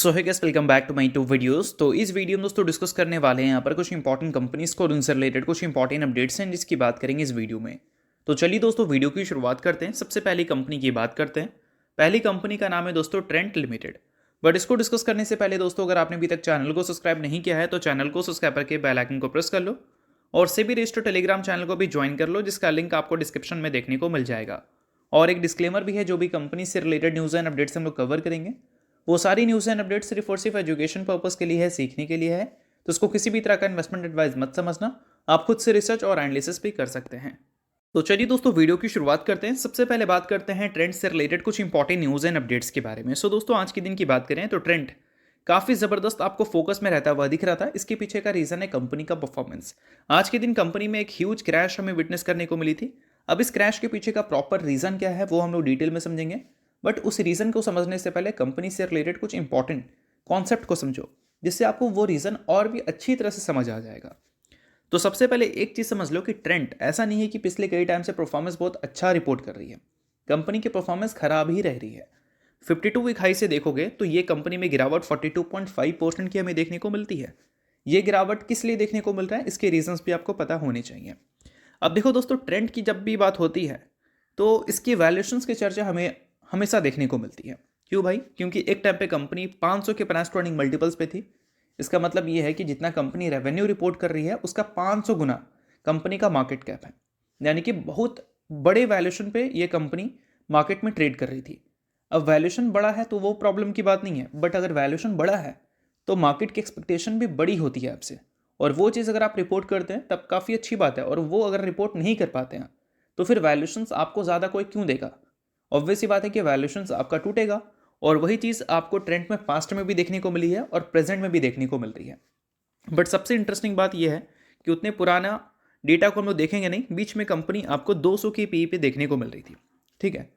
So hi guys, welcome back to my to videos. तो इस video में दोस्तों डिस्कस करने वाले हैं यहाँ पर कुछ इंपॉर्टेंट कंपनीज को और उनसे रिलेटेड कुछ इंपॉर्टेंट अपडेट्स हैं जिसकी बात करेंगे इस वीडियो में। तो चलिए दोस्तों वीडियो की शुरुआत करते हैं। सबसे पहली कंपनी की बात करते हैं। पहली कंपनी का नाम है दोस्तों ट्रेंट लिमिटेड। बट इसको डिस्कस करने से पहले दोस्तों अगर आपने अभी तक चैनल को सब्सक्राइब नहीं किया है तो चैनल को सब्सक्राइब करके बेल आइकन को प्रेस कर लो और सेबी रजिस्टर्ड टेलीग्राम चैनल को भी ज्वाइन कर लो, जिसका लिंक आपको डिस्क्रिप्शन में देखने को मिल जाएगा। और एक डिस्क्लेमर भी है, जो भी कंपनी से रिलेटेड न्यूज़ एंड अपडेट्स हम लोग कवर करेंगे वो सारी न्यूज़ एंड अपडेट्स सिर्फ और सिर्फ एजुकेशन पर्पस के लिए है, सीखने के लिए है। तो इसको किसी भी तरह का इन्वेस्टमेंट एडवाइस मत समझना, आप खुद से रिसर्च और एनालिसिस भी कर सकते हैं। तो चलिए दोस्तों वीडियो की शुरुआत करते हैं। सबसे पहले बात करते हैं ट्रेंड से रिलेटेड कुछ इंपॉर्टेंट न्यूज़ एंड अपडेट्स के बारे में। सो दोस्तों आज के दिन की बात करें तो ट्रेंड काफ़ी ज़बरदस्त आपको फोकस में रहता हुआ दिख रहा था। इसके पीछे का रीज़न है कंपनी का परफॉर्मेंस। आज के दिन कंपनी में एक ह्यूज क्रैश हमें विटनेस करने को मिली थी। अब इस क्रैश के पीछे का प्रॉपर रीज़न क्या है वो हम लोग डिटेल में समझेंगे। बट उस रीज़न को समझने से पहले कंपनी से रिलेटेड कुछ इंपॉर्टेंट कॉन्सेप्ट को समझो, जिससे आपको वो रीज़न और भी अच्छी तरह से समझ आ जाएगा। तो सबसे पहले एक चीज़ समझ लो कि ट्रेंड ऐसा नहीं है कि पिछले कई टाइम से परफॉर्मेंस बहुत अच्छा रिपोर्ट कर रही है। कंपनी की परफॉर्मेंस खराब ही रह रही है। 52 वीक हाई से देखोगे तो ये कंपनी में गिरावट 42.5% की हमें देखने को मिलती है। ये गिरावट किस लिए देखने को मिल रहा है, इसके रीजंस भी आपको पता होने चाहिए। अब देखो दोस्तों, ट्रेंड की जब भी बात होती है तो इसकी वैल्यूएशंस की चर्चा हमें हमेशा देखने को मिलती है। क्यों भाई? क्योंकि एक टाइम पे कंपनी 500 के प्राइस टू अर्निंग मल्टीपल्स पे थी। इसका मतलब ये है कि जितना कंपनी रेवेन्यू रिपोर्ट कर रही है उसका 500 गुना कंपनी का मार्केट कैप है। यानी कि बहुत बड़े वैल्यूएशन पे ये कंपनी मार्केट में ट्रेड कर रही थी। अब वैल्यूएशन बड़ा है तो वो प्रॉब्लम की बात नहीं है, बट अगर वैल्यूएशन बड़ा है तो मार्केट की एक्सपेक्टेशन भी बड़ी होती है आपसे, और वो चीज़ अगर आप रिपोर्ट करते हैं तब काफ़ी अच्छी बात है। और वो अगर रिपोर्ट नहीं कर पाते हैं तो फिर वैल्यूएशंस आपको ज़्यादा कोई क्यों देगा? ऑब्वियस सी बात है कि वैल्यूएशंस आपका टूटेगा। और वही चीज़ आपको ट्रेंड में पास्ट में भी देखने को मिली है और प्रेजेंट में भी देखने को मिल रही है। बट सबसे इंटरेस्टिंग बात यह है कि उतने पुराना डेटा को हम लोग देखेंगे नहीं, बीच में कंपनी आपको 200 की पी पे देखने को मिल रही थी, ठीक है।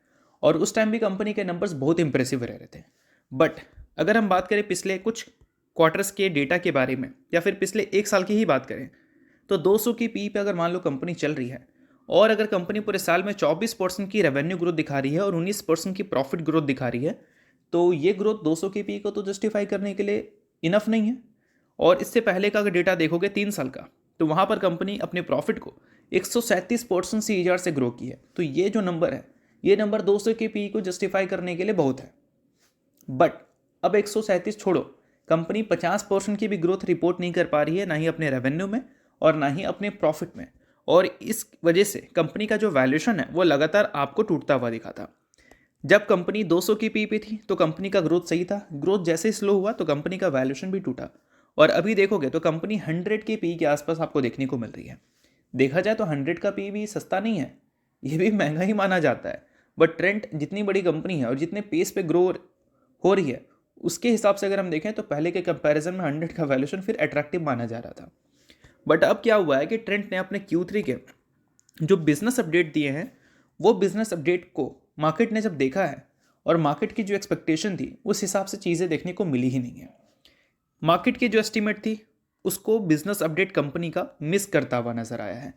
और उस टाइम भी कंपनी के नंबर्स बहुत इंप्रेसिव रह रहे थे। बट अगर हम बात करें पिछले कुछ क्वार्टर्स के डेटा के बारे में या फिर पिछले एक साल की ही बात करें तो 200 की पी पे अगर मान लो कंपनी चल रही है और अगर कंपनी पूरे साल में 24% की रेवेन्यू ग्रोथ दिखा रही है और 19% की प्रॉफिट ग्रोथ दिखा रही है, तो ये ग्रोथ 200 की पी को तो जस्टिफाई करने के लिए इनफ नहीं है। और इससे पहले का अगर डेटा देखोगे 3 साल का, तो वहाँ पर कंपनी अपने प्रॉफिट को 137% CAGR से ग्रो की है। तो ये जो नंबर है, ये नंबर 200 के पी को जस्टिफाई करने के लिए बहुत है। बट अब 137 छोड़ो, कंपनी 50% की भी ग्रोथ रिपोर्ट नहीं कर पा रही है, ना ही अपने रेवेन्यू में और ना ही अपने प्रॉफिट में। और इस वजह से कंपनी का जो वैल्यूएशन है वो लगातार आपको टूटता हुआ दिखा था। जब कंपनी 200 की पी पे थी तो कंपनी का ग्रोथ सही था, ग्रोथ जैसे ही स्लो हुआ तो कंपनी का वैल्यूएशन भी टूटा। और अभी देखोगे तो कंपनी 100 के पी के आसपास आपको देखने को मिल रही है। देखा जाए तो 100 का पी भी सस्ता नहीं है, ये भी महंगा ही माना जाता है। बट ट्रेंड जितनी बड़ी कंपनी है और जितने पेस पे ग्रो हो रही है उसके हिसाब से अगर हम देखें तो पहले के कंपैरिजन में 100 का वैल्यूएशन फिर अट्रैक्टिव माना जा रहा था। बट अब क्या हुआ है कि ट्रेंड ने अपने Q3 के जो बिजनेस अपडेट दिए हैं, वो बिजनेस अपडेट को मार्केट ने जब देखा है और मार्केट की जो एक्सपेक्टेशन थी उस हिसाब से चीज़ें देखने को मिली ही नहीं है। मार्केट की जो एस्टीमेट थी उसको बिजनेस अपडेट कंपनी का मिस करता हुआ नजर आया है।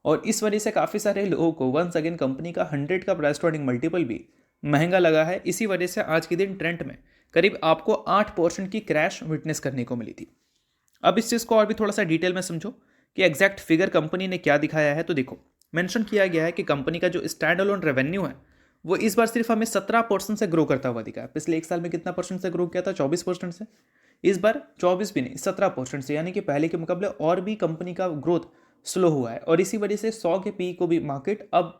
और इस वजह से काफ़ी सारे लोगों को वंस अगेन कंपनी का 100 का प्राइस टू अर्निंग मल्टीपल भी महंगा लगा है। इसी वजह से आज के दिन ट्रेंड में करीब आपको 8% की क्रैश विटनेस करने को मिली थी। अब इस चीज़ को और भी थोड़ा सा डिटेल में समझो कि एग्जैक्ट फिगर कंपनी ने क्या दिखाया है। तो देखो, मेंशन किया गया है कि कंपनी का जो स्टैंड अलोन रेवेन्यू है वो इस बार सिर्फ हमें 17% से ग्रो करता हुआ दिखा है। पिछले एक साल में कितना परसेंट से ग्रो किया था? 24% से। इस बार 24 भी नहीं, 17% से, यानी कि पहले के मुकाबले और भी कंपनी का ग्रोथ स्लो हुआ है। और इसी वजह से 100 के पी को भी मार्केट अब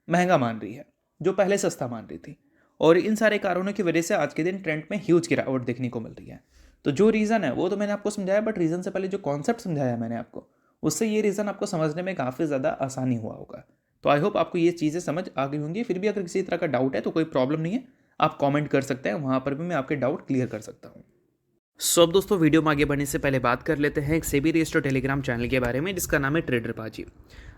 महंगा मान रही है, जो पहले सस्ता मान रही थी। और इन सारे कारणों की वजह से आज के दिन ट्रेंड में ह्यूज गिरावट देखने को मिल रही है। तो जो रीज़न है वो तो मैंने आपको समझाया, बट रीज़न से पहले जो कॉन्सेप्ट समझाया मैंने आपको, उससे ये रीज़न आपको समझने में काफ़ी ज़्यादा आसानी हुआ होगा। तो आई होप आपको ये चीज़ें समझ आ गई होंगी। फिर भी अगर किसी तरह का डाउट है तो कोई प्रॉब्लम नहीं है, आप कमेंट कर सकते हैं, वहाँ पर भी मैं आपके डाउट क्लियर कर सकता हूँ। सो अब दोस्तों वीडियो में आगे बढ़ने से पहले बात कर लेते हैं एक सेबी रजिस्टर्ड टेलीग्राम चैनल के बारे में, जिसका नाम है ट्रेडर पाजी।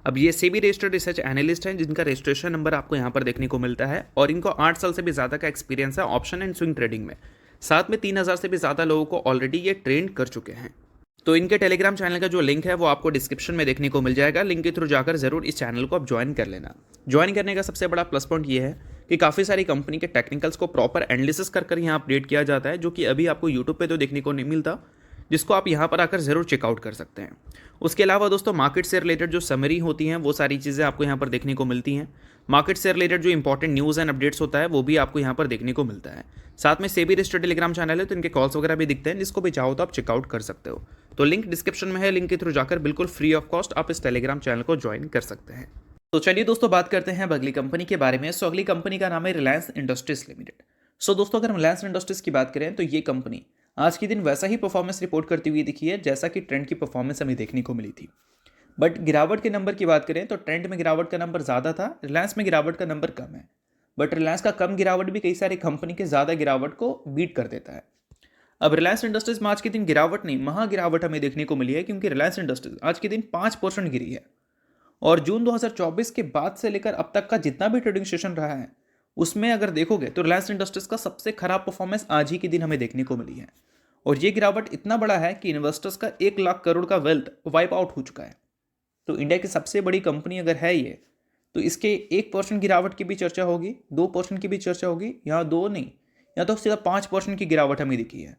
अब ये सेबी रजिस्टर्ड रिसर्च एनालिस्ट हैं, जिनका रजिस्ट्रेशन नंबर आपको यहाँ पर देखने को मिलता है। और इनको 8 साल से भी ज़्यादा का एक्सपीरियंस है ऑप्शन एंड स्विंग ट्रेडिंग में। साथ में 3000 से भी ज़्यादा लोगों को ऑलरेडी ये ट्रेन कर चुके हैं। तो इनके टेलीग्राम चैनल का जो लिंक है वो आपको डिस्क्रिप्शन में देखने को मिल जाएगा। लिंक के थ्रू जाकर जरूर इस चैनल को आप ज्वाइन कर लेना। ज्वाइन करने का सबसे बड़ा प्लस पॉइंट ये है कि काफ़ी सारी कंपनी के टेक्निकल्स को प्रॉपर एनालिसिस कर कर यहाँ अपडेट किया जाता है, जो कि अभी आपको यूट्यूब पे तो देखने को नहीं मिलता, जिसको आप यहाँ पर आकर ज़रूर चेकआउट कर सकते हैं। उसके अलावा दोस्तों मार्केट से रिलेटेड जो समरी होती हैं वो सारी चीज़ें आपको यहाँ पर देखने को मिलती हैं। मार्केट से रिलेटेड जो इंपॉर्टेंट न्यूज़ एंड अपडेट्स होता है वो भी आपको यहाँ पर देखने को मिलता है। साथ में सेबी रजिस्टर्ड टेलीग्राम चैनल है, तो इनके कॉल्स वगैरह भी दिखते हैं, जिसको भी चाहो तो आप चेकआउट कर सकते हो। तो लिंक डिस्क्रिप्शन में है, लिंक के थ्रू जाकर बिल्कुल फ्री ऑफ कॉस्ट आप इस टेलीग्राम चैनल को ज्वाइन कर सकते हैं। तो चलिए दोस्तों बात करते हैं अब अगली कंपनी के बारे में। सो अगली कंपनी का नाम है रिलायंस इंडस्ट्रीज लिमिटेड। सो दोस्तों अगर हम रिलायंस इंडस्ट्रीज की बात करें तो ये कंपनी आज के दिन वैसा ही परफॉर्मेंस रिपोर्ट करती हुई दिखी है जैसा कि ट्रेंड की परफॉर्मेंस हमें देखने को मिली थी। बट गिरावट के नंबर की बात करें तो ट्रेंड में गिरावट का नंबर ज़्यादा था, रिलायंस में गिरावट का नंबर कम है। बट रिलायंस का कम गिरावट भी कई सारी कंपनी के ज़्यादा गिरावट को बीट कर देता है। अब रिलायंस इंडस्ट्रीज में आज के दिन गिरावट नहीं, महा गिरावट हमें देखने को मिली है, क्योंकि रिलायंस इंडस्ट्रीज आज के दिन 5% गिरी है। और जून 2024 के बाद से लेकर अब तक का जितना भी ट्रेडिंग सेशन रहा है उसमें अगर देखोगे तो रिलायंस इंडस्ट्रीज का सबसे खराब परफॉर्मेंस आज ही के दिन हमें देखने को मिली है। और ये गिरावट इतना बड़ा है कि इन्वेस्टर्स का 1 लाख करोड़ का वेल्थ वाइप आउट हो चुका है। तो इंडिया की सबसे बड़ी कंपनी अगर है ये, तो इसके 1% गिरावट की भी चर्चा होगी, 2% की भी चर्चा होगी, यहाँ 2 नहीं, यहाँ तो सीधा 5% की गिरावट हमें दिखी है।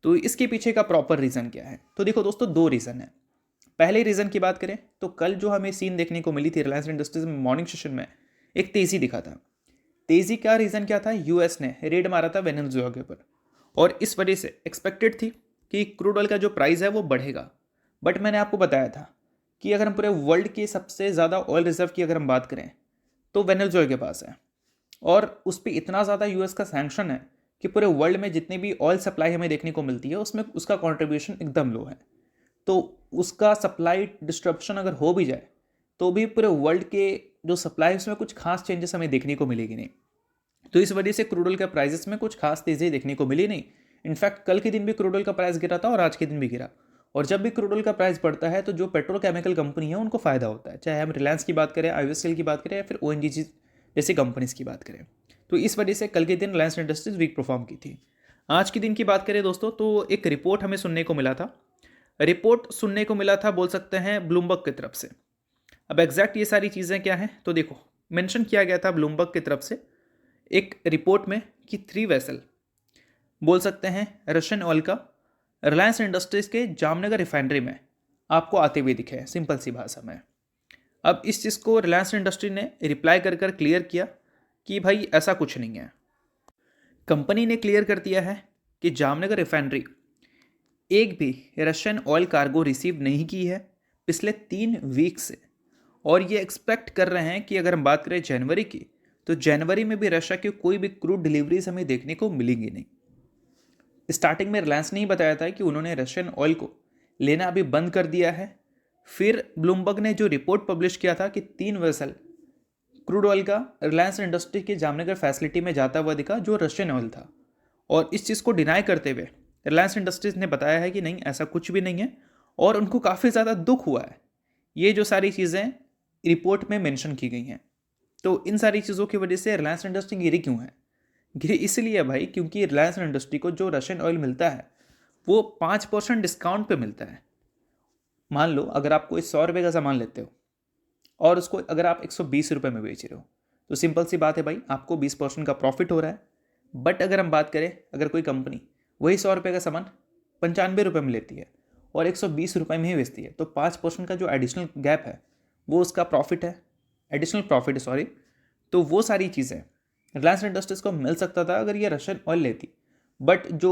तो इसके पीछे का प्रॉपर रीज़न क्या है? तो देखो दोस्तों 2 रीज़न है। पहले रीज़न की बात करें तो कल जो हमें सीन देखने को मिली थी रिलायंस इंडस्ट्रीज में मॉर्निंग सेशन में, एक तेज़ी दिखा था। तेज़ी का रीज़न क्या था? यूएस ने रेड मारा था वेनेजुएला के ऊपर, और इस वजह से एक्सपेक्टेड थी कि क्रूड ऑयल का जो प्राइस है वो बढ़ेगा। बट मैंने आपको बताया था कि अगर हम पूरे वर्ल्ड के सबसे ज़्यादा ऑयल रिजर्व की अगर हम बात करें तो वेनेजुएला के पास है, और उस पर इतना ज़्यादा यूएस का सैंक्शन है कि पूरे वर्ल्ड में जितनी भी ऑयल सप्लाई हमें देखने को मिलती है उसमें उसका कॉन्ट्रीब्यूशन एकदम लो है। तो उसका सप्लाई डिस्ट्रप्शन अगर हो भी जाए तो भी पूरे वर्ल्ड के जो सप्लाई है उसमें कुछ खास चेंजेस हमें देखने को मिलेगी नहीं। तो इस वजह से क्रूड ऑयल के प्राइसेस में कुछ खास तेज़ी देखने को मिली नहीं। इनफैक्ट कल के दिन भी क्रूड ऑयल का प्राइस गिरा था और आज के दिन भी गिरा। और जब भी क्रूड ऑयल का प्राइस बढ़ता है तो जो पेट्रोकेमिकल कंपनी है उनको फ़ायदा होता है, चाहे हम रिलायंस की बात करें, आईओसीएल की बात करें, या फिर ओएनजीसी जैसी कंपनीज की बात करें। तो इस वजह से कल के दिन रिलायंस इंडस्ट्रीज वीक परफॉर्म की थी। आज के दिन की बात करें दोस्तों तो एक रिपोर्ट हमें सुनने को मिला था। रिपोर्ट सुनने को मिला था बोल सकते हैं ब्लूमबर्ग की तरफ से। अब एग्जैक्ट ये सारी चीज़ें क्या हैं तो देखो, मेंशन किया गया था ब्लूमबर्ग की तरफ से एक रिपोर्ट में कि 3 वेसल बोल सकते हैं रशियन ऑयल का रिलायंस इंडस्ट्रीज के जामनगर रिफाइनरी में आपको आते हुए दिखे हैं, सिंपल सी भाषा में। अब इस चीज़ को रिलायंस इंडस्ट्री ने रिप्लाई कर कर क्लियर किया कि भाई ऐसा कुछ नहीं है। कंपनी ने क्लियर कर दिया है कि जामनगर रिफाइनरी एक भी रशियन ऑयल कार्गो रिसीव नहीं की है पिछले 3 वीक से, और ये एक्सपेक्ट कर रहे हैं कि अगर हम बात करें जनवरी की तो जनवरी में भी रशिया की कोई भी क्रूड डिलीवरीज हमें देखने को मिलेंगी नहीं। स्टार्टिंग में रिलायंस ने ही बताया था कि उन्होंने रशियन ऑयल को लेना अभी बंद कर दिया है। फिर ब्लूमबर्ग ने जो रिपोर्ट पब्लिश किया था कि 3 वेसल क्रूड ऑयल का रिलायंस इंडस्ट्री के जामनगर फैसिलिटी में जाता हुआ दिखा जो रशियन ऑयल था, और इस चीज़ को डिनाई करते हुए रिलायंस इंडस्ट्रीज ने बताया है कि नहीं ऐसा कुछ भी नहीं है, और उनको काफ़ी ज़्यादा दुख हुआ है। ये जो सारी चीज़ें रिपोर्ट में मेंशन की गई हैं, तो इन सारी चीज़ों की वजह से रिलायंस इंडस्ट्री गिरी क्यों है? गिरी इसलिए है भाई क्योंकि रिलायंस इंडस्ट्री को जो रशियन ऑयल मिलता है वो 5% डिस्काउंट पे मिलता है। मान लो अगर आप कोई 100 रुपये का सामान लेते हो और उसको अगर आप 120 रुपये में बेच रहे हो, तो सिंपल सी बात है भाई, आपको 20% का प्रॉफिट हो रहा है। बट अगर हम बात करें, अगर कोई कंपनी वही 100 रुपये का सामान 95 रुपये में लेती है और 120 रुपये में ही बेचती है, तो 5% का जो एडिशनल गैप है वो उसका प्रॉफिट है, एडिशनल प्रॉफिट सॉरी। तो वो सारी चीज़ें रिलायंस इंडस्ट्रीज को मिल सकता था अगर ये रशियन ऑयल लेती। बट जो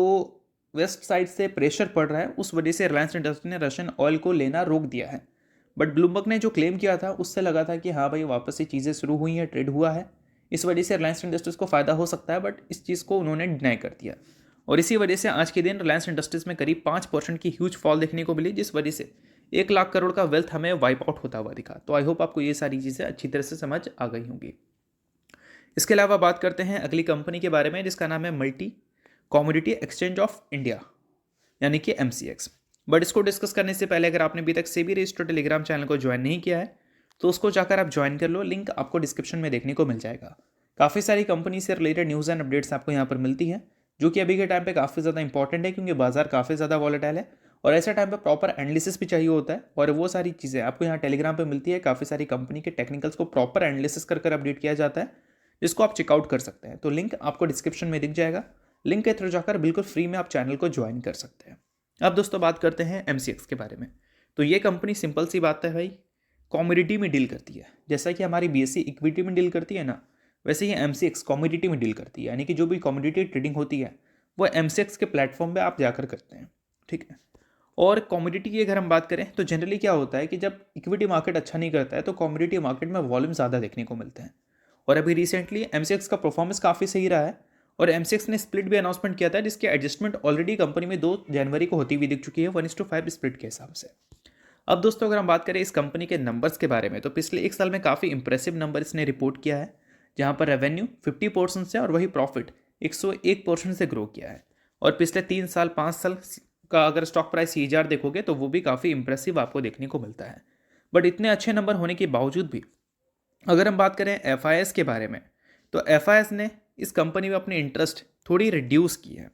वेस्ट साइड से प्रेशर पड़ रहा है उस वजह से रिलायंस इंडस्ट्री ने रशियन ऑयल को लेना रोक दिया है। बट ब्लूमबर्ग ने जो क्लेम किया था उससे लगा था कि हाँ भाई वापस से चीज़ें शुरू हुई हैं, ट्रेड हुआ है, इस वजह से रिलायंस इंडस्ट्रीज को फ़ायदा हो सकता है। बट इस चीज़ को उन्होंने डिनाई कर दिया, और इसी वजह से आज के दिन रिलायंस इंडस्ट्रीज में करीब 5% की ह्यूज फॉल देखने को मिली, जिस वजह से 1 लाख करोड़ का वेल्थ हमें वाइप आउट होता हुआ दिखा। तो आई होप आपको ये सारी चीज़ें अच्छी तरह से समझ आ गई होंगी। इसके अलावा बात करते हैं अगली कंपनी के बारे में जिसका नाम है multi commodity exchange of India, यानी कि MCX। बट इसको डिस्कस करने से पहले अगर आपने अभी तक सेबी रजिस्टर्ड टेलीग्राम चैनल को ज्वाइन नहीं किया है तो उसको जाकर आप ज्वाइन कर लो, लिंक आपको डिस्क्रिप्शन में देखने को मिल जाएगा। काफ़ी सारी कंपनी से रिलेटेड न्यूज़ एंड अपडेट्स आपको यहाँ पर मिलती हैं, जो कि अभी के टाइम पे काफ़ी ज़्यादा इंपॉर्टेंट है, क्योंकि बाजार काफ़ी ज़्यादा वॉलेटाइल है और ऐसे टाइम पे प्रॉपर एनालिसिस भी चाहिए होता है। और वो सारी चीज़ें आपको यहाँ टेलीग्राम पे मिलती है। काफ़ी सारी कंपनी के टेक्निकल्स को प्रॉपर एनालिसिस कर अपडेट किया जाता है, जिसको आप चेकआउट कर सकते हैं। तो लिंक आपको डिस्क्रिप्शन में दिख जाएगा, लिंक के थ्रू जाकर बिल्कुल फ्री में आप चैनल को ज्वाइन कर सकते हैं। अब दोस्तों बात करते हैं MCX के बारे में। तो ये कंपनी सिंपल सी बात है भाई, कॉमोडिटी में डील करती है। जैसा कि हमारी BSE इक्विटी में डील करती है ना, वैसे ही MCX कॉमोडिटी में डील करती है। यानी कि जो भी कॉमोडिटी ट्रेडिंग होती है वो MCX के प्लेटफॉर्म पे आप जाकर करते हैं, ठीक है। और कॉमोडिटी की अगर हम बात करें तो जनरली क्या होता है कि जब इक्विटी मार्केट अच्छा नहीं करता है तो कॉमोडिटी मार्केट में वॉल्यूम ज़्यादा देखने को मिलते हैं। और अभी रिसेंटली MCX का परफॉर्मेंस काफ़ी सही रहा है और MCX ने स्प्लिट भी अनाउंसमेंट किया था, जिसकी एडजस्टमेंट ऑलरेडी कंपनी में 2 जनवरी को होती हुई दिख चुकी है 1:5 स्प्लिट के हिसाब से। अब दोस्तों अगर हम बात करें इस कंपनी के नंबर्स के बारे में, तो पिछले 1 साल में काफ़ी इंप्रेसिव नंबर इसने रिपोर्ट किया है, जहाँ पर रेवेन्यू 50% से और वही प्रॉफिट 101% से ग्रो किया है। और पिछले 3 साल 5 साल का अगर स्टॉक प्राइस CAGR देखोगे तो वो भी काफ़ी इंप्रेसिव आपको देखने को मिलता है। बट इतने अच्छे नंबर होने के बावजूद भी अगर हम बात करें FIS के बारे में, तो FIS ने इस कंपनी में अपनी इंटरेस्ट थोड़ी रिड्यूस की है।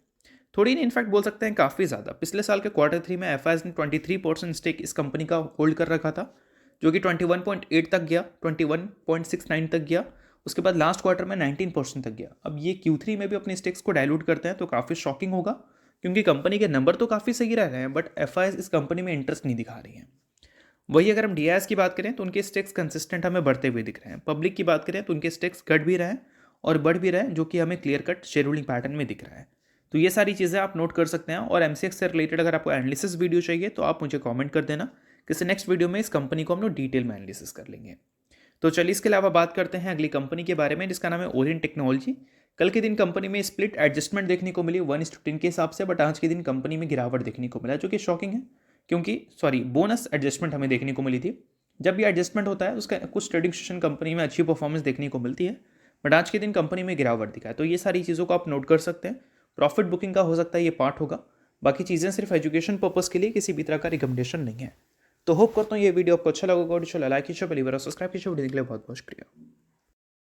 थोड़ी नहीं, इनफैक्ट बोल सकते हैं काफ़ी ज़्यादा। पिछले साल के Q3 में FIS ने 23% स्टेक इस कंपनी का होल्ड कर रखा था, जो कि 21.8 तक गया, 21.69 तक गया। उसके बाद लास्ट क्वार्टर में 19% तक गया। अब ये Q3 में भी अपने स्टेक्स को डाइल्यूट करते हैं तो काफ़ी शॉकिंग होगा, क्योंकि कंपनी के नंबर तो काफ़ी सही रह रहे हैं बट FIS इस कंपनी में इंटरेस्ट नहीं दिखा रही है। वही अगर हम DIS की बात करें तो उनके स्टेक्स कंसिस्टेंट हमें बढ़ते हुए दिख रहे हैं। पब्लिक की बात करें तो उनके स्टेक्स घट भी रहे हैं और बढ़ भी रहे हैं, जो कि हमें clear cut share holding pattern में दिख रहा है। तो ये सारी चीज़ें आप नोट कर सकते हैं। और MCX से रिलेटेड अगर आपको एनालिसिस वीडियो चाहिए तो आप मुझे कमेंट कर देना, किसी नेक्स्ट वीडियो में इस कंपनी को हम लोग डिटेल में एनालिसिस कर लेंगे। तो चलिए इसके अलावा बात करते हैं अगली कंपनी के बारे में, जिसका नाम है ओरिएंट टेक्नोलॉजी। कल के दिन कंपनी में स्प्लिट एडजस्टमेंट देखने को मिली 1:10 के हिसाब से, बट आज के दिन कंपनी में गिरावट देखने को मिला, जो कि शॉकिंग है, क्योंकि बोनस एडजस्टमेंट हमें देखने को मिली थी। जब भी एडजस्टमेंट होता है उसका कुछ ट्रेडिंग सेशन कंपनी में अच्छी परफॉर्मेंस देखने को मिलती है, बट आज के दिन कंपनी में गिरावट दिखा है। तो ये सारी चीज़ों को आप नोट कर सकते हैं। प्रॉफिट बुकिंग का हो सकता है ये पार्ट होगा, बाकी चीज़ें सिर्फ एजुकेशन पर्पज़ के लिए, किसी भी तरह का रिकमेंडेशन नहीं है। तो होप करता हूँ ये वीडियो आपको अच्छा लगा होगा। लाइक कीजिए, पहली बार सब्सक्राइब कीजिए। वीडियो के लिए बहुत बहुत शुक्रिया।